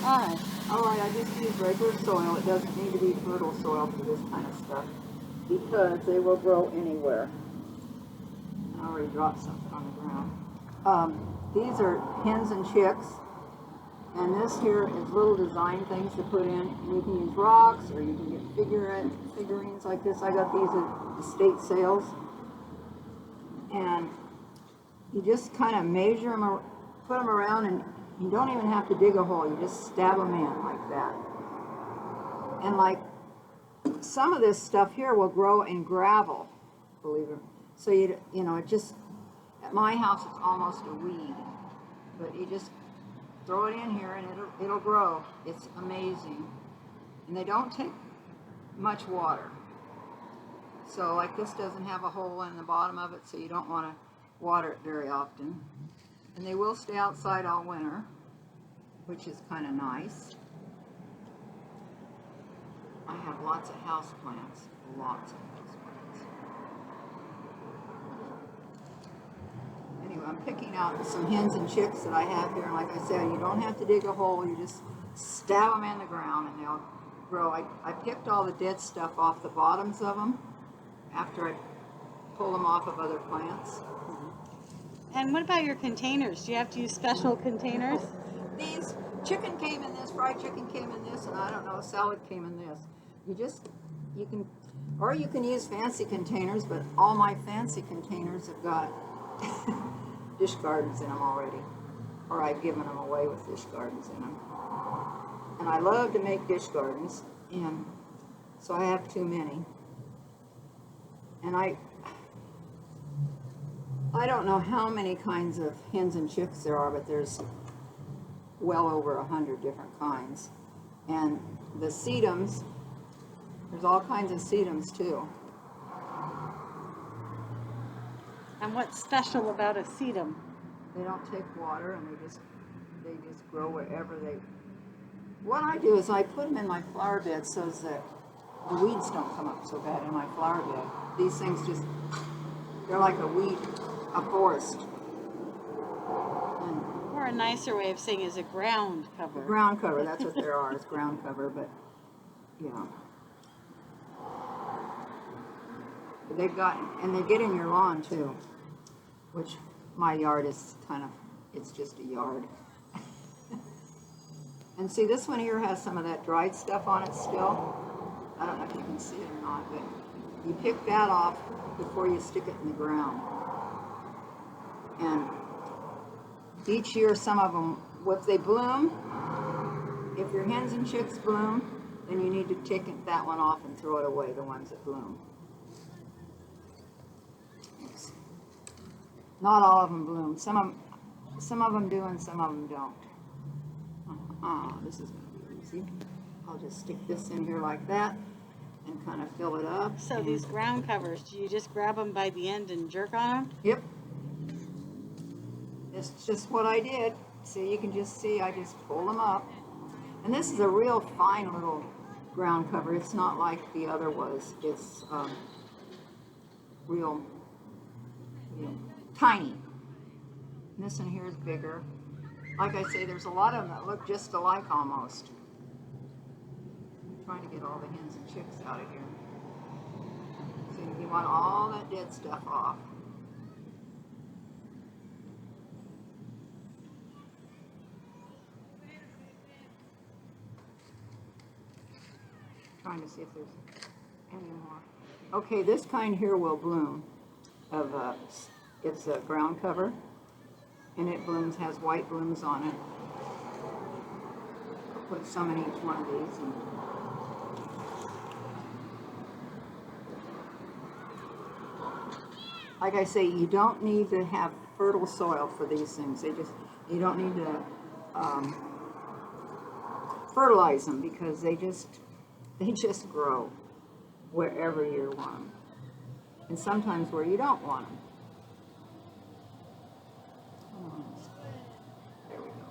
Alright. Alright, I just use regular soil. It doesn't need to be fertile soil for this kind of stuff because they will grow anywhere. I already dropped something on the ground. These are hens and chicks, and this here is little design things to put in. And you can use rocks, or you can get figurines like this. I got these at estate sales, and you just kind of measure them, put them around, and you don't even have to dig a hole. You just stab them in like that. And like some of this stuff here will grow in gravel, believe it. So you know, it just, at my house it's almost a weed, but you just throw it in here and it'll grow. It's amazing, and they don't take much water. So like this doesn't have a hole in the bottom of it, so you don't want to water it very often. And they will stay outside all winter, which is kind of nice. I have lots of house plants, lots of house plants. Anyway, I'm picking out some hens and chicks that I have here, and like I said, you don't have to dig a hole, you just stab them in the ground and they'll grow. I picked all the dead stuff off the bottoms of them after I pull them off of other plants. And what about your containers? Do you have to use special containers? These, chicken came in this, fried chicken came in this, and I don't know, salad came in this. You can, or you can use fancy containers, but all my fancy containers have got dish gardens in them already. Or I've given them away with dish gardens in them. And I love to make dish gardens, and so I have too many. And I don't know how many kinds of hens and chicks there are, but there's well over 100 different kinds. And the sedums, there's all kinds of sedums too. And what's special about a sedum? They don't take water, and they just grow wherever they. What I do is I put them in my flower bed so that the weeds don't come up so bad in my flower bed. These things just, they're like a weed, a forest. Or a nicer way of saying is a ground cover. Ground cover, that's what there are, is ground cover, but yeah. They've got, and they get in your lawn too, which my yard is kind of, it's just a yard. And see, this one here has some of that dried stuff on it still. I don't know if you can see it or not, but you pick that off before you stick it in the ground. And each year, some of them, if they bloom, if your hens and chicks bloom, then you need to take that one off and throw it away, the ones that bloom. Not all of them bloom. Some of them do and some of them don't. This is going to be easy. I'll just stick this in here like that and kind of fill it up. So these ground covers, do you just grab them by the end and jerk on them? Yep. It's just what I did. See, you can just see I just pull them up. And this is a real fine little ground cover. It's not like the other was. It's real, tiny. And this one here is bigger. Like I say, there's a lot of them that look just alike almost. I'm trying to get all the hens and chicks out of here. So you want all that dead stuff off. Trying to see if there's any more. Okay, this kind here will bloom. It's a ground cover, and it blooms, has white blooms on it. I'll put some in each one of these. Like I say, you don't need to have fertile soil for these things. You don't need to fertilize them because they just grow wherever you want them, and sometimes where you don't want them. There we go.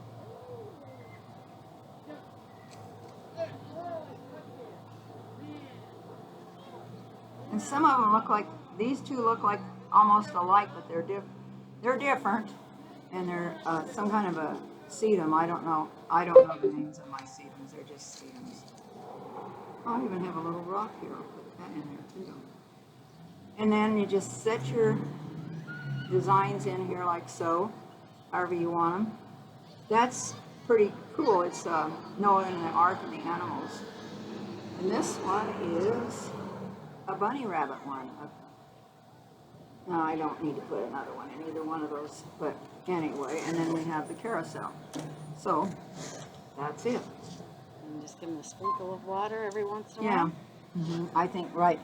And some of them look like, these two look like almost alike, but they're different, and they're some kind of a sedum. I don't know the names of my sedums. They're just sedums. I even have a little rock here. I'll put that in there too. And then you just set your designs in here like so, however you want them. That's pretty cool. It's Noah and the Ark and the animals. And this one is a bunny rabbit one. No, I don't need to put another one in either one of those, but anyway, and then we have the carousel. So, that's it. And just give them a sprinkle of water every once in a Yeah, while. I think, right,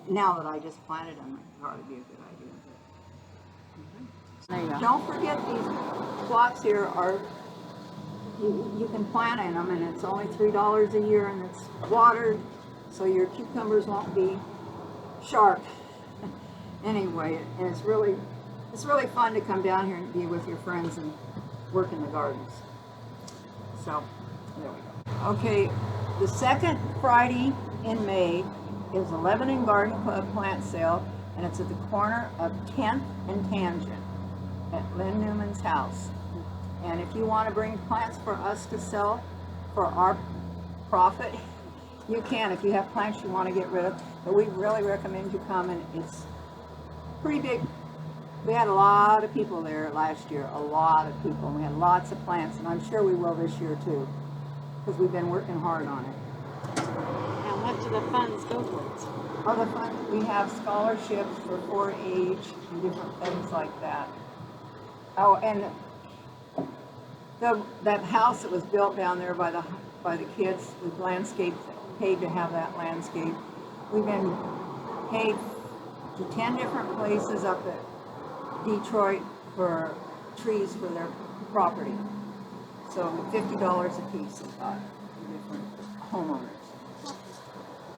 now that I just planted them, it ought to be a good idea. There you go. Don't forget these plots here are, you can plant in them, and it's only $3 a year, and it's watered, so your cucumbers won't be sharp. Anyway, and it's really fun to come down here and be with your friends and work in the gardens. So, there we go. Okay, the second Friday in May is the Lebanon Garden Club plant sale, and it's at the corner of 10th and Tangent at Lynn Newman's house. And if you want to bring plants for us to sell for our profit, you can. If you have plants you want to get rid of, but we really recommend you come, and it's pretty big. We had a lot of people there last year, a lot of people. We had lots of plants, and I'm sure we will this year too, because we've been working hard on it. And what do the funds go towards? Other fun, we have scholarships for 4-H and different things like that. Oh, and that house that was built down there by the kids, with landscape, paid to have that landscape. We've been paid to 10 different places up at Detroit for trees for their property. So $50 a piece is got different homeowners.